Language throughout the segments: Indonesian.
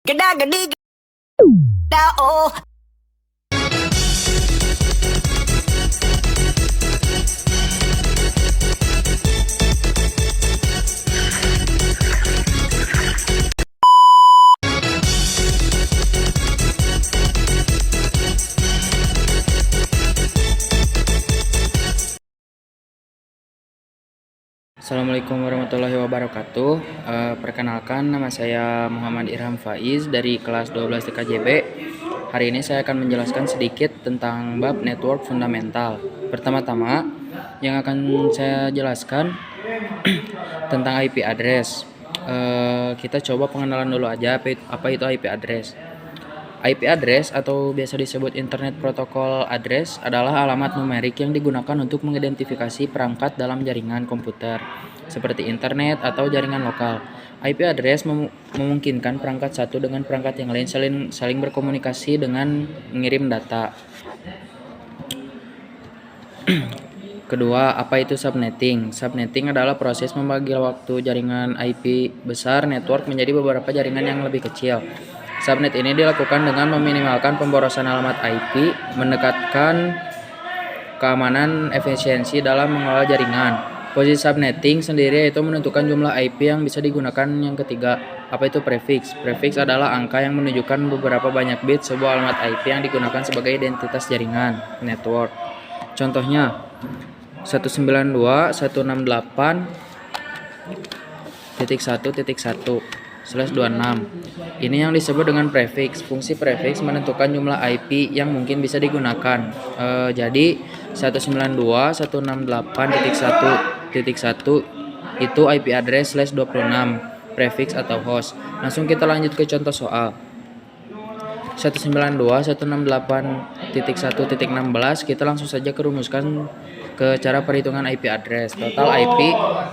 Geda gedi geda oh. Assalamualaikum warahmatullahi wabarakatuh. Perkenalkan, nama saya Muhammad Irham Faiz dari kelas 12 TKJB. Hari ini saya akan menjelaskan sedikit tentang bab network fundamental. Pertama-tama yang akan saya jelaskan tentang IP address. Kita coba pengenalan dulu aja apa itu IP address. IP address atau biasa disebut Internet Protocol Address adalah alamat numerik yang digunakan untuk mengidentifikasi perangkat dalam jaringan komputer seperti internet atau jaringan lokal. IP address memungkinkan perangkat satu dengan perangkat yang lain saling berkomunikasi dengan mengirim data. Kedua, apa itu subnetting? Subnetting adalah proses membagi waktu jaringan IP besar network menjadi beberapa jaringan yang lebih kecil. Subnet ini dilakukan dengan meminimalkan pemborosan alamat IP, mendekatkan keamanan efisiensi dalam mengelola jaringan. Posisi subnetting sendiri yaitu menentukan jumlah IP yang bisa digunakan. Yang ketiga, apa itu prefix? Prefix adalah angka yang menunjukkan beberapa banyak bit sebuah alamat IP yang digunakan sebagai identitas jaringan network. Contohnya 192.168.1.1/26. Ini yang disebut dengan prefix. Fungsi prefix menentukan jumlah IP yang mungkin bisa digunakan. Jadi 192.168.1.1 itu IP address /26 prefix atau host. Langsung kita lanjut ke contoh soal. 192.168.1.16 kita langsung saja kerumuskan ke cara perhitungan IP address. Total IP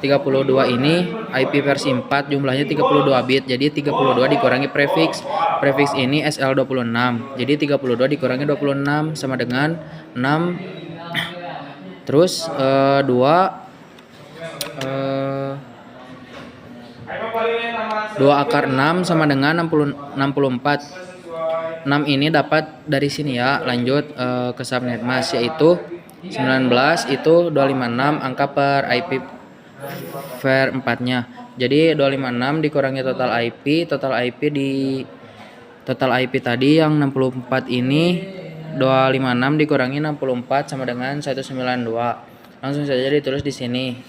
32 ini IP versi 4 jumlahnya 32 bit. Jadi 32 dikurangi prefix. Prefix ini SL26. Jadi 32 dikurangi 26 sama dengan 6. Terus 2 akar 6 sama dengan 64. 6 ini dapat dari sini ya. Lanjut ke subnet mas, yaitu 19 itu 256 angka per IP ver 4-nya. Jadi 256 dikurangi total IP tadi yang 64 ini 256 dikurangi 64 sama dengan 192. Langsung saja ditulis di sini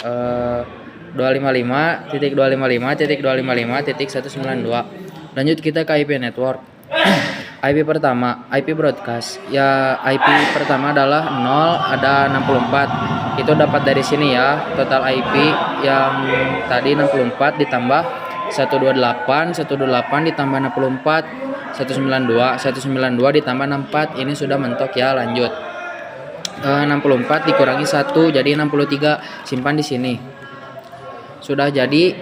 255.255.255.192. Lanjut kita ke IP network. IP pertama, IP broadcast. Ya, IP pertama adalah 0, ada 64. Itu dapat dari sini ya. Total IP yang tadi 64 ditambah 128 ditambah 64, 192 ditambah 64. Ini sudah mentok ya. Lanjut. 64 dikurangi 1 jadi 63. Simpan di sini. Sudah jadi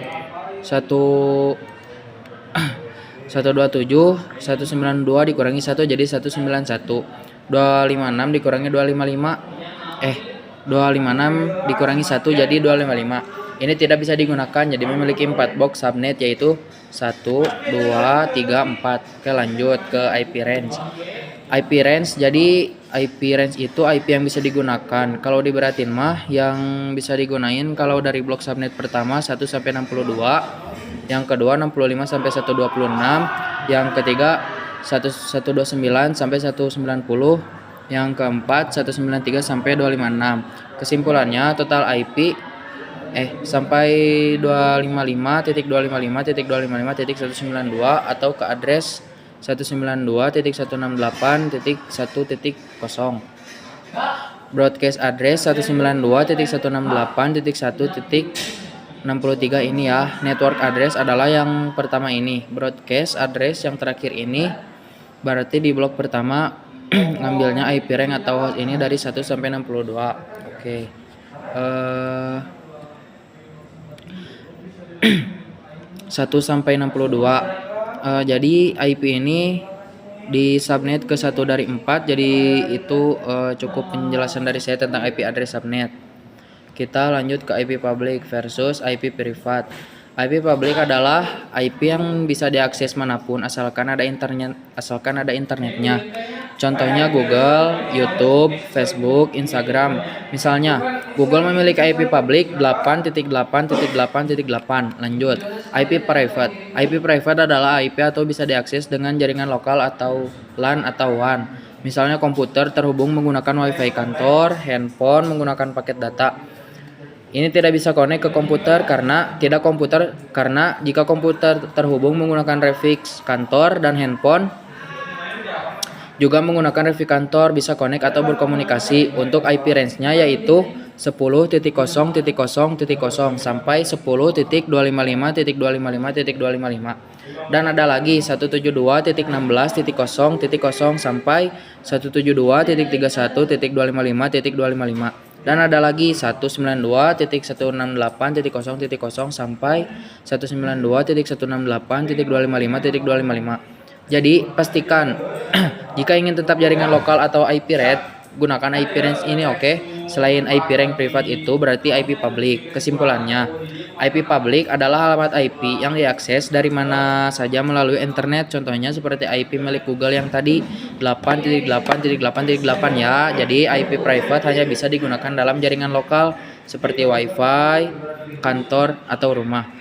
127, 192 dikurangi 1 jadi 191. 256 dikurangi 256 dikurangi 1 jadi 255. Ini tidak bisa digunakan, jadi memiliki 4 box subnet yaitu 1, 2, 3, 4. Oke, lanjut ke IP range. IP range, jadi IP range itu IP yang bisa digunakan. Kalau diberatin mah yang bisa digunain kalau dari blok subnet pertama 1 sampai 62. Yang kedua 65 sampai 126, yang ketiga 129 sampai 190, yang keempat 193 sampai 256. Kesimpulannya total IP sampai 255.255.192 atau ke address 192.168.1.0. Broadcast address 192.168.1.63 ini ya. Network address adalah yang pertama ini. Broadcast address yang terakhir ini. Berarti di blok pertama ngambilnya IP rank atau host ini dari 1 sampai 62. Oke. 1 sampai 62. Jadi IP ini di subnet ke 1 dari 4. Jadi itu cukup penjelasan dari saya tentang IP address subnet. Kita lanjut ke IP public versus IP privat. IP public adalah IP yang bisa diakses manapun asalkan ada internetnya. Contohnya Google, YouTube, Facebook, Instagram. Misalnya, Google memiliki IP public 8.8.8.8. Lanjut, IP private. IP private adalah IP atau bisa diakses dengan jaringan lokal atau LAN atau WAN. Misalnya komputer terhubung menggunakan WiFi kantor, handphone menggunakan paket data. Ini tidak bisa connect ke komputer karena jika komputer terhubung menggunakan Refix kantor dan handphone juga menggunakan Refix kantor bisa connect atau berkomunikasi. Untuk IP range-nya yaitu 10.0.0.0 sampai 10.255.255.255 dan ada lagi 172.16.0.0 sampai 172.31.255.255 dan ada lagi 192.168.0.0 sampai 192.168.255.255. Jadi pastikan jika ingin tetap jaringan lokal atau IP rate, gunakan IP range ini oke. Selain IP range privat itu berarti IP public. Kesimpulannya, IP public adalah alamat IP yang diakses dari mana saja melalui internet. Contohnya seperti IP milik Google yang tadi 8.8.8.8 ya. Jadi IP private hanya bisa digunakan dalam jaringan lokal seperti WiFi, kantor atau rumah.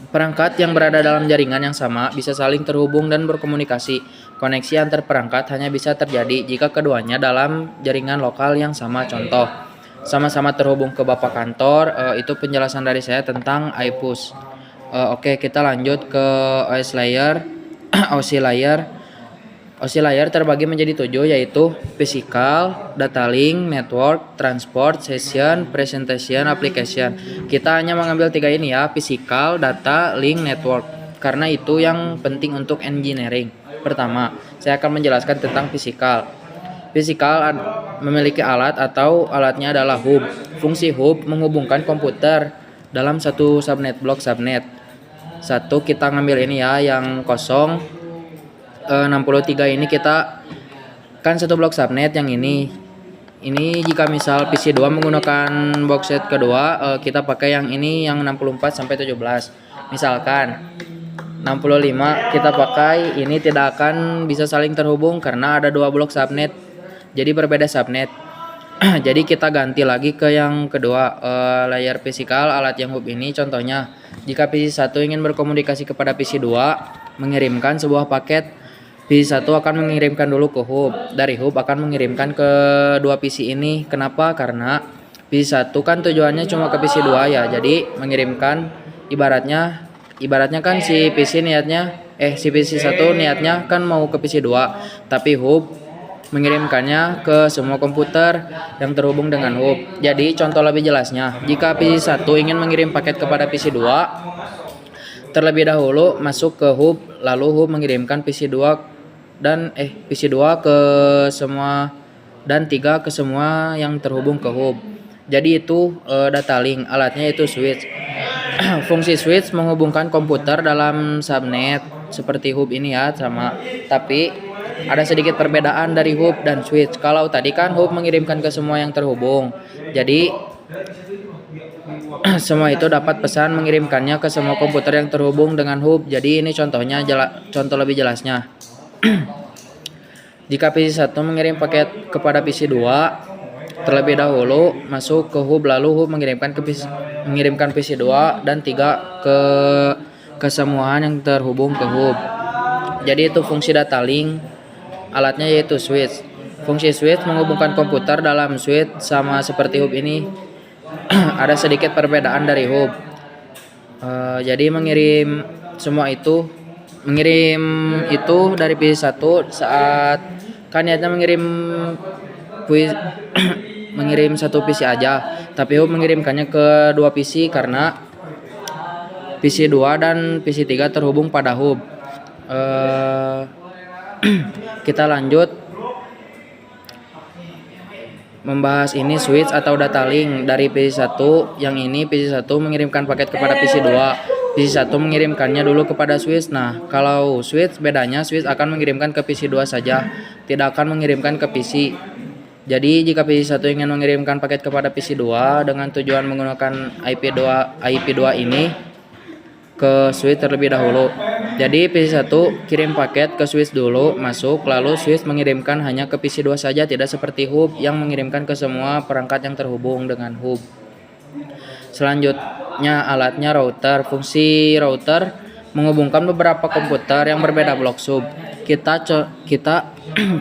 Perangkat yang berada dalam jaringan yang sama bisa saling terhubung dan berkomunikasi. Koneksi antar perangkat hanya bisa terjadi jika keduanya dalam jaringan lokal yang sama. Contoh, sama-sama terhubung ke Bapak kantor. Itu penjelasan dari saya tentang iPush. Oke, kita lanjut ke OS layer. OC layer terbagi menjadi 7 yaitu physical, data link, network, transport, session, presentation, application. Kita hanya mengambil 3 ini ya, physical, data, link, network. Karena itu yang penting untuk engineering. Pertama, saya akan menjelaskan tentang physical. Physical memiliki alat atau alatnya adalah hub. Fungsi hub menghubungkan komputer dalam satu blok subnet. Satu kita ngambil ini ya, yang kosong. 63 ini kita kan satu blok subnet yang ini jika misal PC2 menggunakan box set kedua, kita pakai yang ini yang 64 sampai 17. Misalkan 65 kita pakai ini tidak akan bisa saling terhubung karena ada 2 blok subnet. Jadi berbeda subnet. Jadi kita ganti lagi ke yang kedua, layer physical alat yang hub ini. Contohnya jika PC1 ingin berkomunikasi kepada PC2 mengirimkan sebuah paket, PC1 akan mengirimkan dulu ke hub. Dari hub akan mengirimkan ke dua PC ini. Kenapa? Karena PC1 kan tujuannya cuma ke PC2 ya. Jadi mengirimkan ibaratnya kan si PC1 niatnya kan mau ke PC2, tapi hub mengirimkannya ke semua komputer yang terhubung dengan hub. Jadi contoh lebih jelasnya, jika PC1 ingin mengirim paket kepada PC2, terlebih dahulu masuk ke hub, lalu hub mengirimkan PC2 ke semua dan 3 ke semua yang terhubung ke hub. Jadi itu data link, alatnya itu switch. Fungsi switch menghubungkan komputer dalam subnet seperti hub ini ya sama. Tapi ada sedikit perbedaan dari hub dan switch. Kalau tadi kan hub mengirimkan ke semua yang terhubung. Jadi semua itu dapat pesan mengirimkannya ke semua komputer yang terhubung dengan hub. Jadi ini contohnya, contoh lebih jelasnya. Jika PC1 mengirim paket kepada PC2, terlebih dahulu masuk ke hub, lalu hub mengirimkan PC2 dan 3 ke kesemuaan yang terhubung ke hub. Jadi itu fungsi data link, alatnya yaitu switch. Fungsi switch menghubungkan komputer dalam switch sama seperti hub ini. Ada sedikit perbedaan dari hub. Jadi mengirim itu dari PC1 saat kan niatnya mengirim satu PC aja, tapi hub mengirimkannya ke dua PC karena PC2 dan PC3 terhubung pada hub. Kita lanjut membahas ini switch atau data link dari PC1. Yang ini PC1 mengirimkan paket kepada PC2. PC1 mengirimkannya dulu kepada switch. Nah, kalau switch bedanya switch akan mengirimkan ke PC2 saja, tidak akan mengirimkan ke PC. Jadi jika PC1 ingin mengirimkan paket kepada PC2 dengan tujuan menggunakan IP2 ini, ke switch terlebih dahulu. Jadi PC1 kirim paket ke switch dulu, masuk, lalu switch mengirimkan hanya ke PC2 saja, tidak seperti hub yang mengirimkan ke semua perangkat yang terhubung dengan hub. Selanjutnya alatnya router. Fungsi router menghubungkan beberapa komputer yang berbeda blok sub. Kita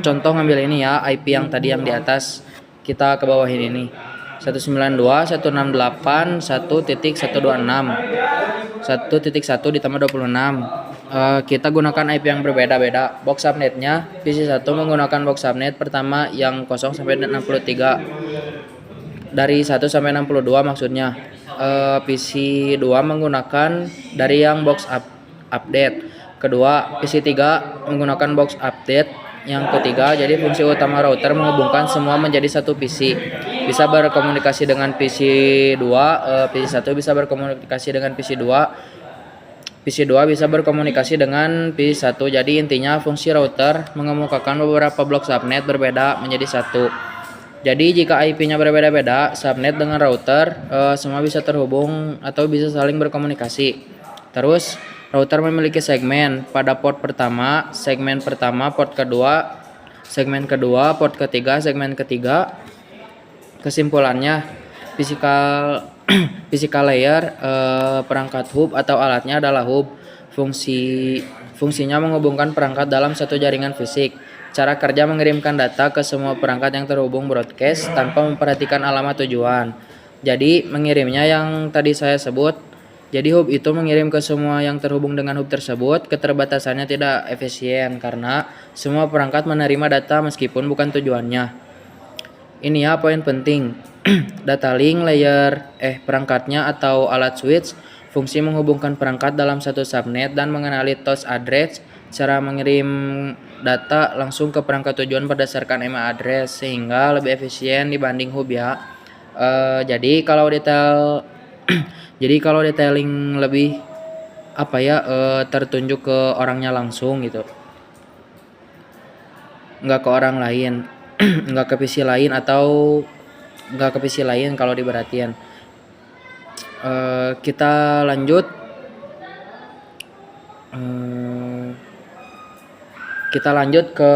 contoh ngambil ini ya, IP yang tadi yang di atas. Kita ke bawahin ini. 192.168.1.126 1.1 ditambah 26. Kita gunakan IP yang berbeda-beda. Box subnetnya PC1 menggunakan box subnet pertama yang 0 sampai 63. Dari 1 sampai 62 maksudnya. PC2 menggunakan dari yang box update. Kedua, PC3 menggunakan box update. Yang ketiga, jadi fungsi utama router menghubungkan semua menjadi satu PC. Bisa berkomunikasi dengan PC2, PC1 bisa berkomunikasi dengan PC2, PC2 bisa berkomunikasi dengan PC1. Jadi intinya fungsi router mengemukakan beberapa blok subnet berbeda menjadi satu. Jadi jika IP-nya berbeda-beda, subnet dengan router semua bisa terhubung atau bisa saling berkomunikasi. Terus router memiliki segmen pada port pertama, segmen pertama, port kedua, segmen kedua, port ketiga, segmen ketiga. Kesimpulannya, physical layer perangkat hub atau alatnya adalah hub. Fungsinya menghubungkan perangkat dalam satu jaringan fisik. Cara kerja mengirimkan data ke semua perangkat yang terhubung broadcast tanpa memperhatikan alamat tujuan. Jadi mengirimnya yang tadi saya sebut. Jadi hub itu mengirim ke semua yang terhubung dengan hub tersebut. Keterbatasannya tidak efisien karena semua perangkat menerima data meskipun bukan tujuannya. Ini ya poin penting. Data link layer perangkatnya atau alat switch fungsi menghubungkan perangkat dalam satu subnet dan mengenali host address. Cara mengirim data langsung ke perangkat tujuan berdasarkan MA address sehingga lebih efisien dibanding hub ya. Jadi kalau detailing lebih tertunjuk ke orangnya langsung gitu, nggak ke orang lain, nggak ke PC lain atau nggak ke PC lain kalau diperhatikan. Kita lanjut. Kita lanjut ke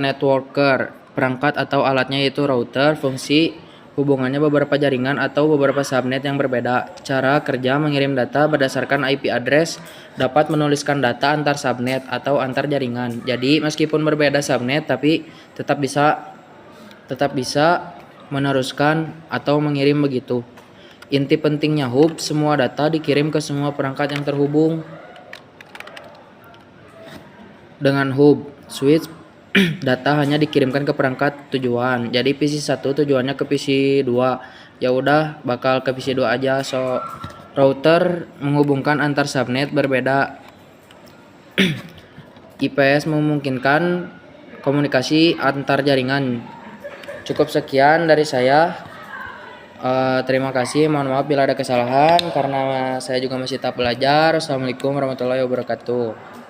networker. Perangkat atau alatnya yaitu router. Fungsi hubungannya beberapa jaringan atau beberapa subnet yang berbeda. Cara kerja mengirim data berdasarkan IP address, dapat menuliskan data antar subnet atau antar jaringan. Jadi meskipun berbeda subnet tapi tetap bisa meneruskan atau mengirim begitu. Inti pentingnya hub, semua data dikirim ke semua perangkat yang terhubung dengan hub. Switch data hanya dikirimkan ke perangkat tujuan. Jadi PC1 tujuannya ke PC2. Ya udah bakal ke PC2 aja. So router menghubungkan antar subnet berbeda. IPS memungkinkan komunikasi antar jaringan. Cukup sekian dari saya. Terima kasih. Mohon maaf bila ada kesalahan karena saya juga masih tahap belajar. Assalamualaikum warahmatullahi wabarakatuh.